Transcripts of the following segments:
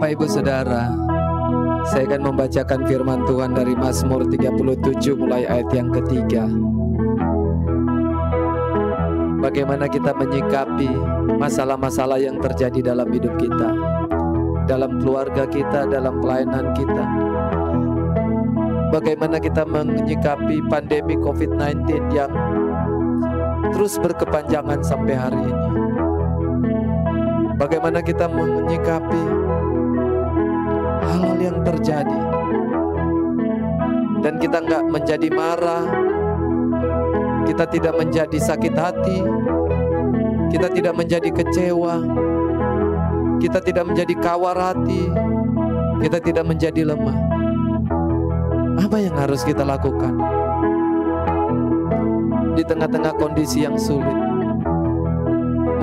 Bapak Ibu Saudara, saya akan membacakan firman Tuhan dari Mazmur 37 mulai ayat yang ketiga. Bagaimana kita menyikapi masalah-masalah yang terjadi dalam hidup kita, dalam keluarga kita, dalam pelayanan kita. Bagaimana kita menyikapi pandemi COVID-19 yang terus berkepanjangan sampai hari ini. Bagaimana kita menyikapi hal-hal yang terjadi, dan kita nggak menjadi marah, kita tidak menjadi sakit hati, kita tidak menjadi kecewa, kita tidak menjadi kawar hati, kita tidak menjadi lemah. Apa yang harus kita lakukan di tengah-tengah kondisi yang sulit?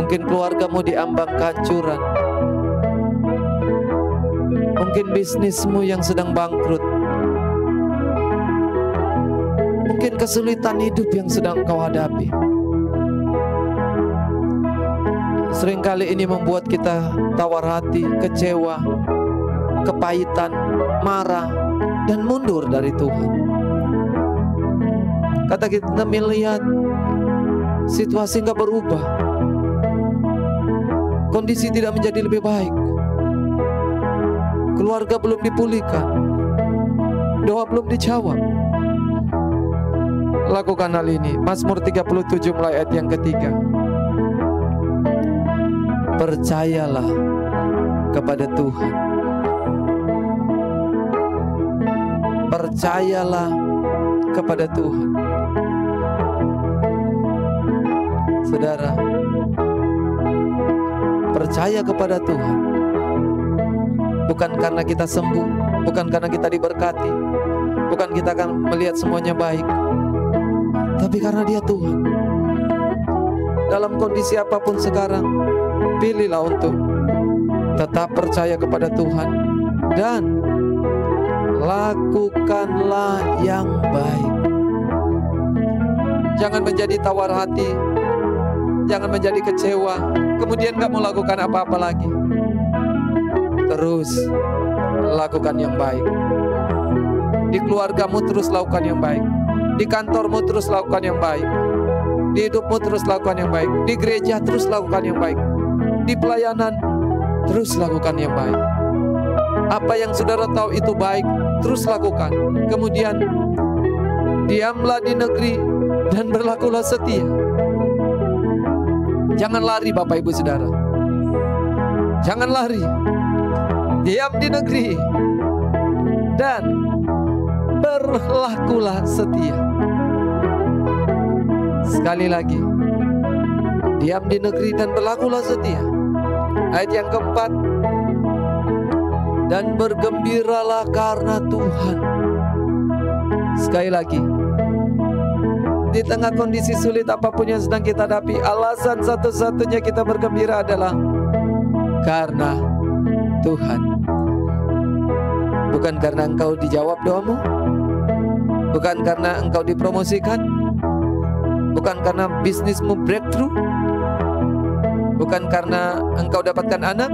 Mungkin keluargamu diambang kehancuran, mungkin bisnismu yang sedang bangkrut, mungkin kesulitan hidup yang sedang kau hadapi. Seringkali ini membuat kita tawar hati, kecewa, kepahitan, marah, dan mundur dari Tuhan. Kata kita melihat situasi nggak berubah, kondisi tidak menjadi lebih baik, keluarga belum dipulihkan, doa belum dijawab. Lakukan hal ini. Mazmur 37 mulai ayat yang ketiga. Percayalah kepada Tuhan. Percayalah kepada Tuhan. Saudara, percaya kepada Tuhan bukan karena kita sembuh, bukan karena kita diberkati, bukan kita akan melihat semuanya baik, tapi karena Dia Tuhan. Dalam kondisi apapun sekarang, pilihlah untuk tetap percaya kepada Tuhan dan lakukanlah yang baik. Jangan menjadi tawar hati, jangan menjadi kecewa, kemudian gak mau lakukan apa-apa lagi. Terus lakukan yang baik. Di keluargamu terus lakukan yang baik. Di kantormu terus lakukan yang baik. Di hidupmu terus lakukan yang baik. Di gereja terus lakukan yang baik. Di pelayanan terus lakukan yang baik. Apa yang saudara tahu itu baik, terus lakukan. Kemudian diamlah di negeri dan berlakulah setia. Jangan lari Bapak Ibu Saudara. Jangan lari. Diam di negeri dan berlakulah setia. Sekali lagi, diam di negeri dan berlakulah setia. Ayat yang keempat, dan bergembiralah karena Tuhan. Sekali lagi, di tengah kondisi sulit apapun yang sedang kita hadapi, alasan satu-satunya kita bergembira adalah karena Tuhan. Bukan karena engkau dijawab doamu, bukan karena engkau dipromosikan, bukan karena bisnismu breakthrough, bukan karena engkau dapatkan anak,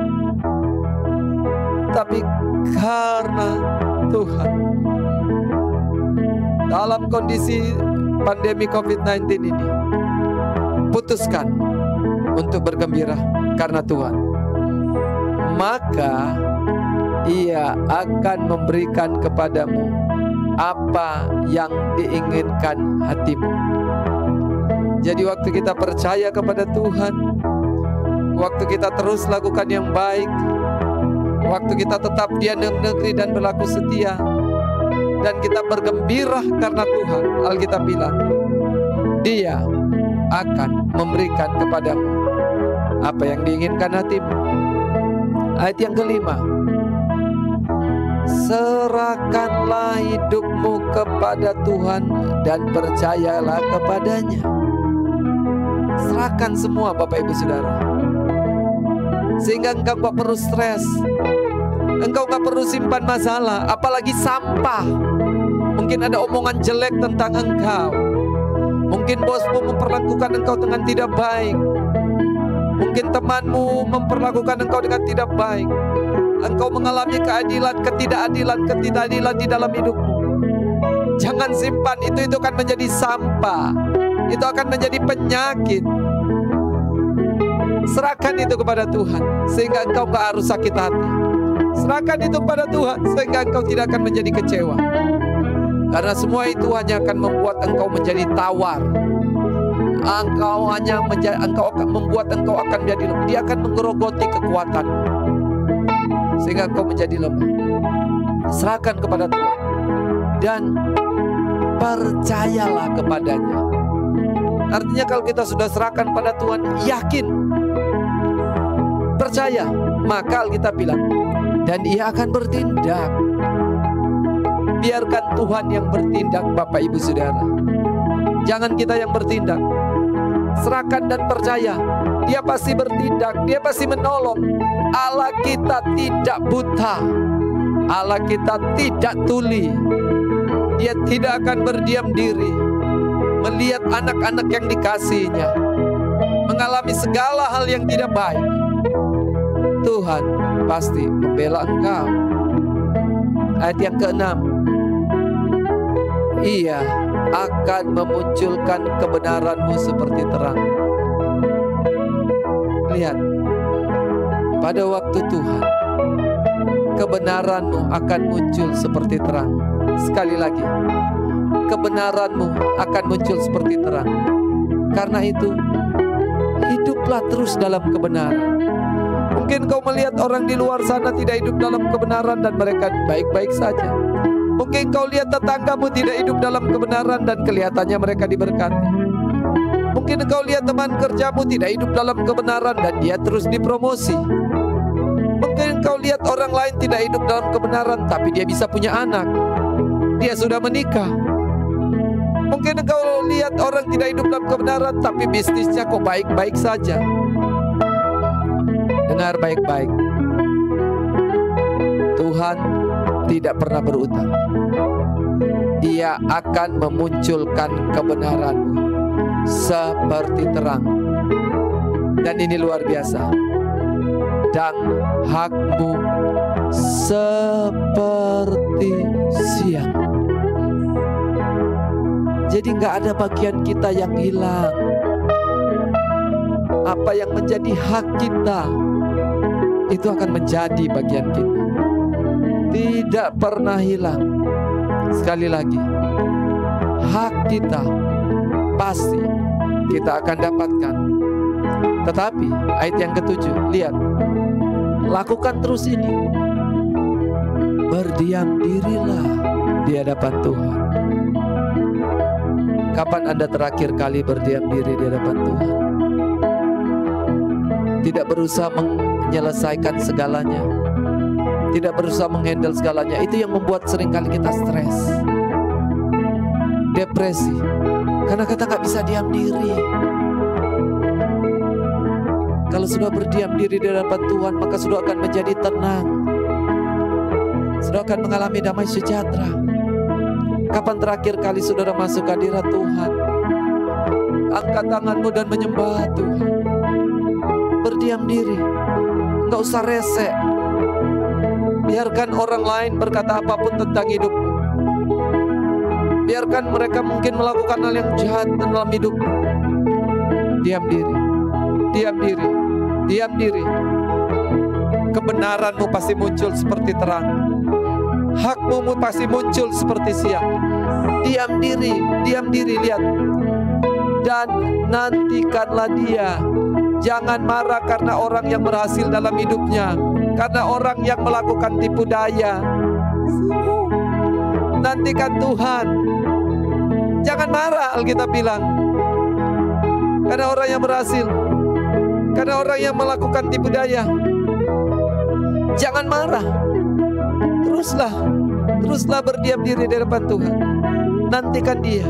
tapi karena Tuhan. Dalam kondisi pandemi COVID-19 ini, putuskan untuk bergembira karena Tuhan. Maka Ia akan memberikan kepadamu apa yang diinginkan hatimu. Jadi waktu kita percaya kepada Tuhan, waktu kita terus lakukan yang baik, waktu kita tetap di negeri dan berlaku setia, dan kita bergembira karena Tuhan, Alkitab bilang, Dia akan memberikan kepadamu apa yang diinginkan hatimu. Ayat yang kelima, serahkanlah hidupmu kepada Tuhan dan percayalah kepadanya. Serahkan semua Bapak Ibu Saudara, sehingga engkau gak perlu stres, engkau gak perlu simpan masalah, apalagi sampah. Mungkin ada omongan jelek tentang engkau, mungkin bosmu memperlakukan engkau dengan tidak baik, mungkin temanmu memperlakukan engkau dengan tidak baik. engkau mengalami keadilan, ketidakadilan di dalam hidupmu. Jangan simpan itu akan menjadi sampah. Itu akan menjadi penyakit. Serahkan itu kepada Tuhan, sehingga engkau gak harus sakit hati. Serahkan itu kepada Tuhan, sehingga engkau tidak akan menjadi kecewa. Karena semua itu hanya akan membuat engkau menjadi tawar. Engkau akan membuat engkau akan menjadi lemah. Dia akan menggerogoti kekuatan, sehingga engkau menjadi lemah. Serahkan kepada Tuhan dan percayalah kepadanya. Artinya kalau kita sudah serahkan pada Tuhan, yakin, percaya, maka Alkitab bilang, dan Ia akan bertindak. Biarkan Tuhan yang bertindak, Bapak Ibu Saudara. Jangan kita yang bertindak. Serahkan dan percaya, Dia pasti bertindak, Dia pasti menolong. Allah kita tidak buta, Allah kita tidak tuli. Dia tidak akan berdiam diri melihat anak-anak yang dikasihinya mengalami segala hal yang tidak baik. Tuhan pasti membela engkau. Ayat yang ke-6, Ia akan memunculkan kebenaranmu seperti terang. Lihat, pada waktu Tuhan, kebenaranmu akan muncul seperti terang. Sekali lagi, kebenaranmu akan muncul seperti terang. Karena itu, hiduplah terus dalam kebenaran. Mungkin kau melihat orang di luar sana tidak hidup dalam kebenaran dan mereka baik-baik saja. Mungkin kau lihat tetanggamu tidak hidup dalam kebenaran dan kelihatannya mereka diberkati. Mungkin kau lihat teman kerjamu tidak hidup dalam kebenaran dan dia terus dipromosi. Mungkin kau lihat orang lain tidak hidup dalam kebenaran tapi dia bisa punya anak. Dia sudah menikah. Mungkin kau lihat orang tidak hidup dalam kebenaran tapi bisnisnya kok baik-baik saja. Dengar baik-baik. Tuhan tidak pernah berutang. Dia akan memunculkan kebenaranmu seperti terang. Dan ini luar biasa. Dan hakmu seperti siang. Jadi gak ada bagian kita yang hilang. Apa yang menjadi hak kita, itu akan menjadi bagian kita. Tidak pernah hilang. Sekali lagi, hak kita pasti kita akan dapatkan. Tetapi ayat yang ke-7, lihat, lakukan terus ini. Berdiam dirilah di hadapan Tuhan. Kapan Anda terakhir kali berdiam diri di hadapan Tuhan? Tidak berusaha menyelesaikan segalanya, tidak berusaha menghandle segalanya. Itu yang membuat seringkali kita stres, depresi, karena kita gak bisa diam diri. Kalau sudah berdiam diri di hadapan Tuhan, maka sudah akan menjadi tenang, sudah akan mengalami damai sejahtera. Kapan terakhir kali saudara masuk hadirat Tuhan? Angkat tanganmu dan menyembah Tuhan. Berdiam diri, nggak usah rese. Biarkan orang lain berkata apapun tentang hidupmu. Biarkan mereka mungkin melakukan hal yang jahat dalam hidupmu. Diam diri, diam diri, diam diri. Kebenaranmu pasti muncul seperti terang. Hakmu pasti muncul seperti siang. Diam diri, lihat. Dan nantikanlah dia. Jangan marah karena orang yang berhasil dalam hidupnya, karena orang yang melakukan tipu daya. Nantikan Tuhan. Jangan marah, Alkitab bilang, karena orang yang berhasil, karena orang yang melakukan tipu daya. Jangan marah. Teruslah berdiam diri di hadapan Tuhan. Nantikan dia.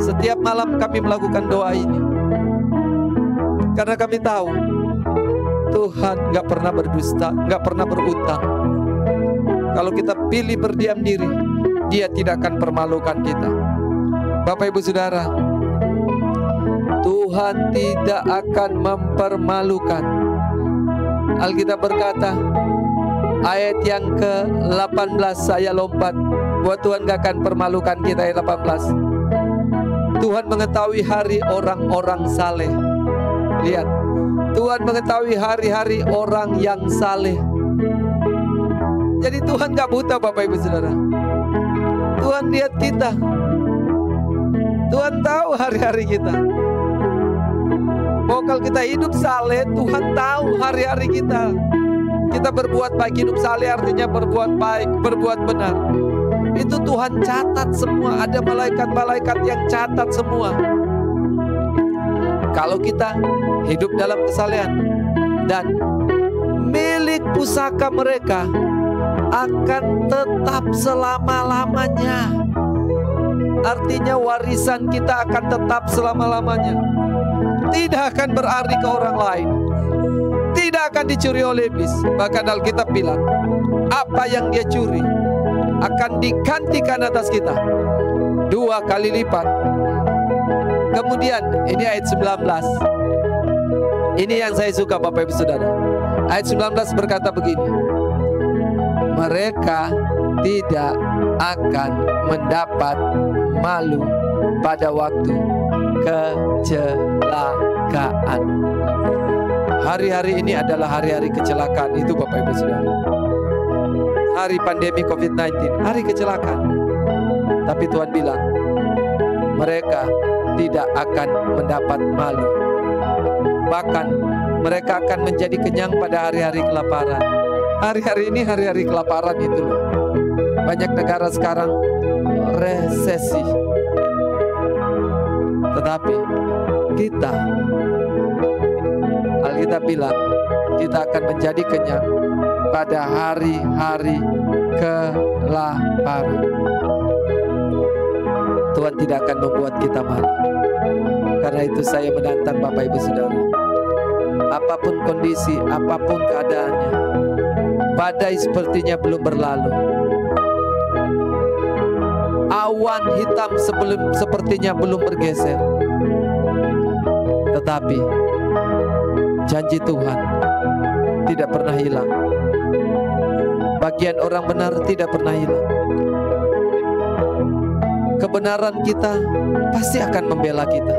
Setiap malam kami melakukan doa ini, karena kami tahu Tuhan gak pernah berdusta, gak pernah berutang. Kalau kita pilih berdiam diri, Dia tidak akan permalukan kita. Bapak Ibu Saudara, Tuhan tidak akan mempermalukan. Alkitab berkata, Ayat yang ke-18 saya lompat, buat Tuhan gak akan permalukan kita. Ayat 18, Tuhan mengetahui hari orang-orang saleh. Lihat, Tuhan mengetahui hari-hari orang yang saleh. Jadi Tuhan gak buta Bapak Ibu Saudara. Tuhan lihat kita. Tuhan tahu hari-hari kita. Bahwa kalau kita hidup saleh, Tuhan tahu hari-hari kita. Kita berbuat baik, hidup saleh artinya berbuat baik, berbuat benar. Itu Tuhan catat semua. Ada malaikat-malaikat yang catat semua. Kalau kita hidup dalam kesalehan dan milik pusaka mereka akan tetap selama-lamanya. Artinya warisan kita akan tetap selama-lamanya. Tidak akan beralih ke orang lain. Tidak akan dicuri oleh iblis. Bahkan Alkitab bilang, apa yang dia curi akan digantikan atas kita 2 kali lipat. Kemudian ini ayat 19. Ini yang saya suka Bapak Ibu Saudara. Ayat 19 berkata begini, mereka tidak akan mendapat malu pada waktu kecelakaan. Hari-hari ini adalah hari-hari kecelakaan itu Bapak Ibu Saudara. Hari pandemi COVID-19, hari kecelakaan. Tapi Tuhan bilang, mereka tidak akan mendapat malu. Bahkan mereka akan menjadi kenyang pada hari-hari kelaparan. Hari-hari ini hari-hari kelaparan itu loh. Banyak negara sekarang resesi. Tetapi kita, Alkitab bilang, kita akan menjadi kenyang pada hari-hari kelaparan. Tuhan tidak akan membuat kita malu. Karena itu saya menantang Bapak Ibu Saudara, apapun kondisi, apapun keadaannya, badai sepertinya belum berlalu, awan hitam sepertinya belum bergeser, tetapi janji Tuhan tidak pernah hilang. Bagian orang benar tidak pernah hilang. Kebenaran kita pasti akan membela kita.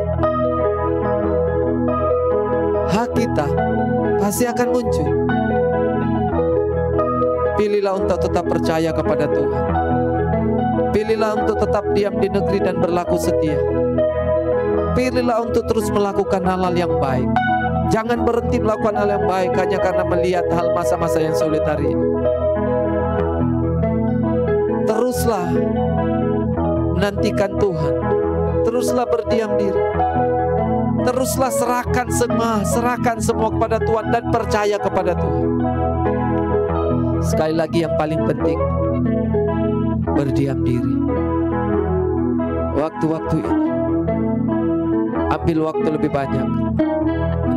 Hak kita pasti akan muncul. Pilihlah untuk tetap percaya kepada Tuhan. Pilihlah untuk tetap diam di negeri dan berlaku setia. Pilihlah untuk terus melakukan hal-hal yang baik. Jangan berhenti melakukan hal yang baik hanya karena melihat hal masa-masa yang sulit hari ini. Teruslah menantikan Tuhan. Teruslah berdiam diri. Teruslah serahkan semua kepada Tuhan dan percaya kepada Tuhan. Sekali lagi yang paling penting, berdiam diri. Waktu-waktu ini, ambil waktu lebih banyak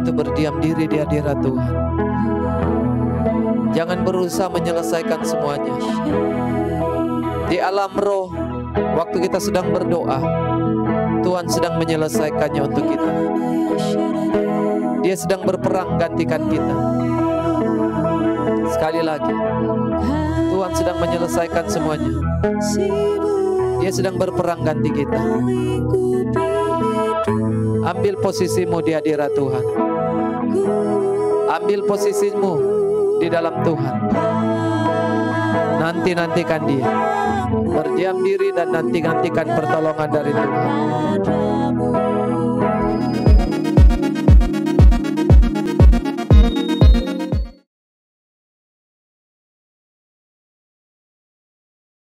untuk berdiam diri di hadirat Tuhan. Jangan berusaha menyelesaikan semuanya. Di alam roh, waktu kita sedang berdoa, Tuhan sedang menyelesaikannya untuk kita. Dia sedang berperang gantikan kita. Sekali lagi, Tuhan sedang menyelesaikan semuanya. Dia sedang berperang ganti kita. Ambil posisimu di hadirat Tuhan. Ambil posisimu di dalam Tuhan. Nantikan Dia. Berdiam diri dan nantikan pertolongan dari Tuhan.